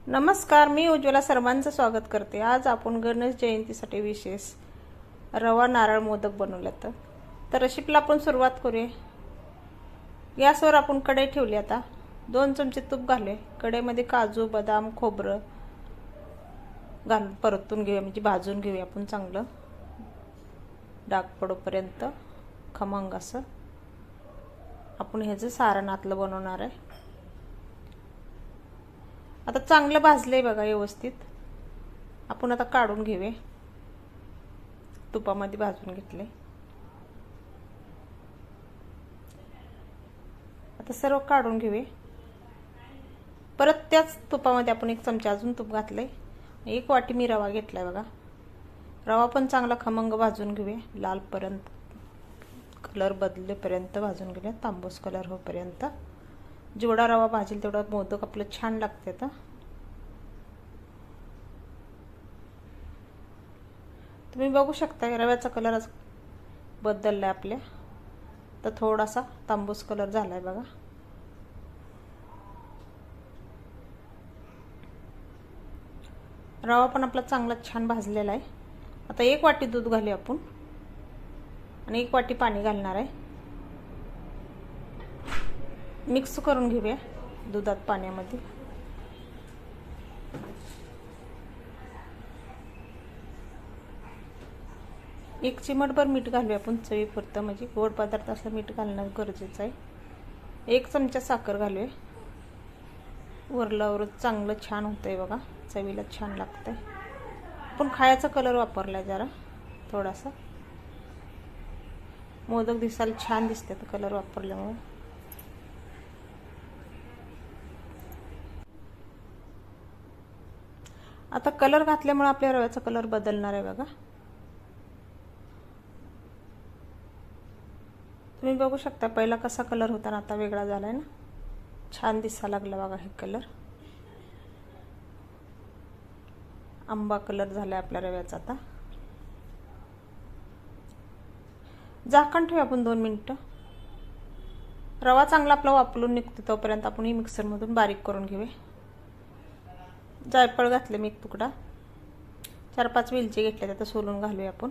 नमस्कार, मी उज्ज्वला सर्वांचं स्वागत करते। आज आपण गणेश जयंतीसाठी विशेष रवा नारळ मोदक बनवलेत। तर रेसिपीला आपण सुरुवात करूया। गॅसवर आपण कढई ठेवली। आता 2 चमचे तूप घाले। कढईमध्ये काजू, बदाम, खोबरं घालून परतून घेऊया, म्हणजे भाजून घेऊया आपण चांगलं डाग पडोपर्यंत खमंग असं। आपण ह्याचं सारण आतलं बनवणार आहे। आता चांगलं भाजलंय बघा व्यवस्थित। आपण आता काढून घेऊया। तुपामध्ये भाजून घेतले। आता सर्व काढून घेऊया। परत त्याच तुपामध्ये आपण 1 चमचा अजून तूप घातले। 1 वाटी मी रवा घेतलाय बघा। रवा पण चांगला खमंग भाजून घेऊया, लाल पर्यंत, कलर बदलेपर्यंत भाजून घेऊया, तांबूस कलर होईपर्यंत। जेवढा रवा भाजेल तेवढा मोदक आपलं छान लागते। आता तुम्ही बघू शकता रव्याचा कलर बदललाय आपल्या, तर थोडासा तांबूस कलर झालाय बघा। रवा पण आपला चांगला छान भाजलेला आहे। आता 1 वाटी दूध घालूया आपण आणि 1 वाटी पाणी घालणार आहे। मिक्स करून घेऊया दुधात पाण्यामध्ये। एक चिमटभर मीठ घालूया आपण चवीपुरतं, म्हणजे गोड पदार्थ असलं मीठ घालणं गरजेचं आहे। 1 चमचा साखर घालूया। वरल्यावर चांगलं छान होतंय बघा, चवीला छान लागतंय। आपण खायचा कलर वापरलाय जरा थोडासा, मोदक दिसायला छान दिसते तर कलर वापरल्यामुळे। आता कलर घातल्यामुळे आपल्या रव्याचा कलर बदलणार आहे बघा। तुम्ही बघू शकता पहिला कसा कलर होता ना, आता वेगळा झालाय ना, छान दिसायला लागला बघा। हे कलर आंबा कलर झालाय आपल्या रव्याचा। आता झाकण ठेवूया आपण 2 मिनिटं। रवा चांगला आपला वापरून निघतो तोपर्यंत आपण ही मिक्सर मधून बारीक करून घेऊया। जायफळ घातले मी 1 तुकडा, 4-5 वेलची घेतल्या, त्यात सोलून घालूया आपण।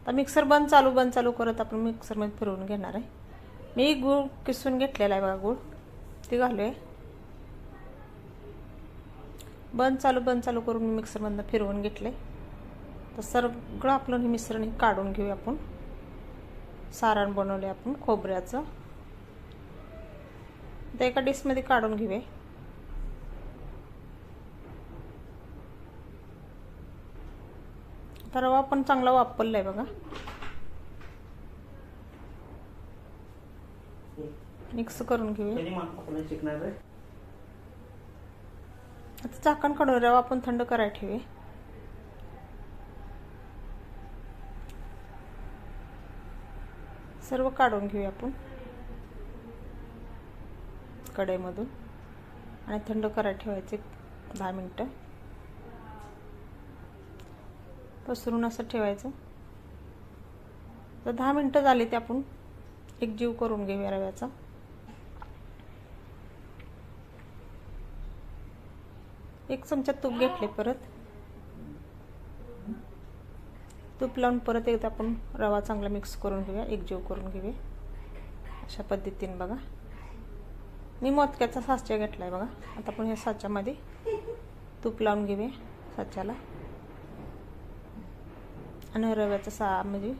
आता मिक्सर बंद चालू करत आपण मिक्सर मध्ये फिरवून घेणार आहे। मी गूळ किसून घेतलेला आहे बघा, गूळ ते घालूया। बंद चालू करून मिक्सर मधून फिरवून घेतले। तर सगळं आपलं हे मिश्रण काढून घेऊया आपण। सारण बनवले आपण खोबऱ्याचं, ते एका डिश मध्ये काढून घेऊया। तर रवा पण चांगला वापरलाय बघा। मिक्स करून घेऊया। आता झाकण काढून रवा आपण थंड करायला ठेवूया। सर्व काढून घेऊया आपण कढईमधून आणि थंड करायला ठेवायचे 10 मिनिटं। पसरून असं ठेवायचं। तर 10 मिनिटं झाली ते आपण एक जीव करून घेऊया रव्याचा। एक चमचा तूप घेतले, परत तूप लावून परत एकदा आपण रवा चांगला मिक्स करून घेऊया, एक जीव करून घेऊया अशा पद्धतीने बघा। मी मोदकाचा साचा घेतलाय बघा। आता आपण या साच्यामध्ये तूप लावून घेऊया साच्याला आणि रव्याचा म्हणजे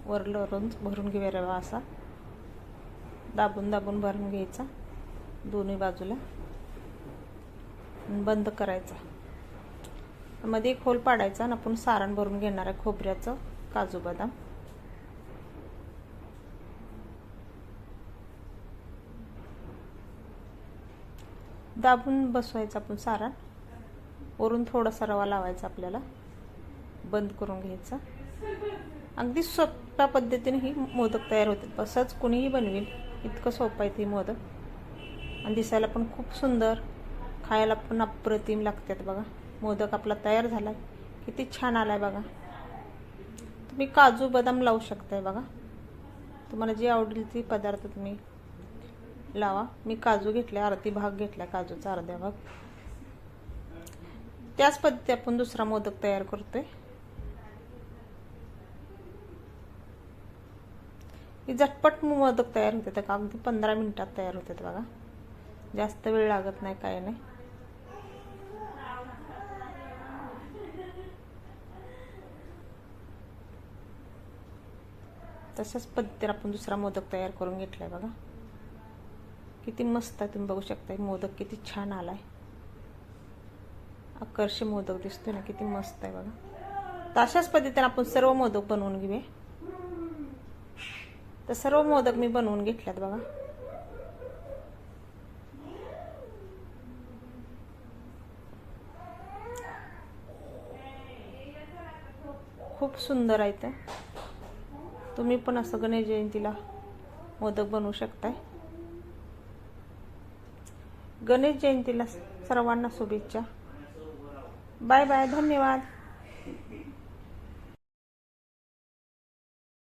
वरून भरून घेऊया रवा असा दाबून भरून घ्यायचा दोन्ही बाजूला, बंद करायचा। मध्ये एक होल पाडायचा आणि आपण सारण भरून घेणार आहे खोबऱ्याचं, काजू बदाम। दाबून बसवायचं आपण सारण, वरून थोडासा रवा लावायचा आपल्याला, बंद करून घ्यायचा। अगदी सोप्या पद्धतीने ही मोदक तयार होते। असंच कोणीही बनवेल, इतकं सोपं आहे ते मोदक आणि दिसायला पण खूप सुंदर, खायला पण अप्रतिम लागतात बघा। मोदक आपला तयार झालाय, किती छान आलाय बघा। तुम्ही काजू बदाम लावू शकताय बघा, तुम्हाला जे आवडेल ते पदार्थ तुम्ही लावा। मी काजू घेतले, अर्धी भाग घेतला काजूचा, अर्धा भाग त्याच पद्धती आपण दुसरा मोदक तयार करतोय. ही झटपट मोदक तयार होते, तर अगदी 15 मिनिटात तयार होतात बघा. जास्त वेळ लागत नाही, काय नाही. तशाच पद्धतीने आपण दुसरा मोदक तयार करून घेतलाय बघा. किती मस्त आहे, तुम्ही बघू शकता. मोदक किती छान आलाय, आकर्षक मोदक दिसतोय ना, किती मस्त आहे बघा. तर अशाच पद्धतीने आपण सर्व मोदक बनवून घेऊया. तर सर्व मोदक मी बनवून घेतल्यात बघा. खूप सुंदर आहे. ते तुम्ही पण असं गणेश जयंतीला मोदक बनवू शकताय. गणेश जयंतीला सर्वांना शुभेच्छा. बाय बाय, धन्यवाद.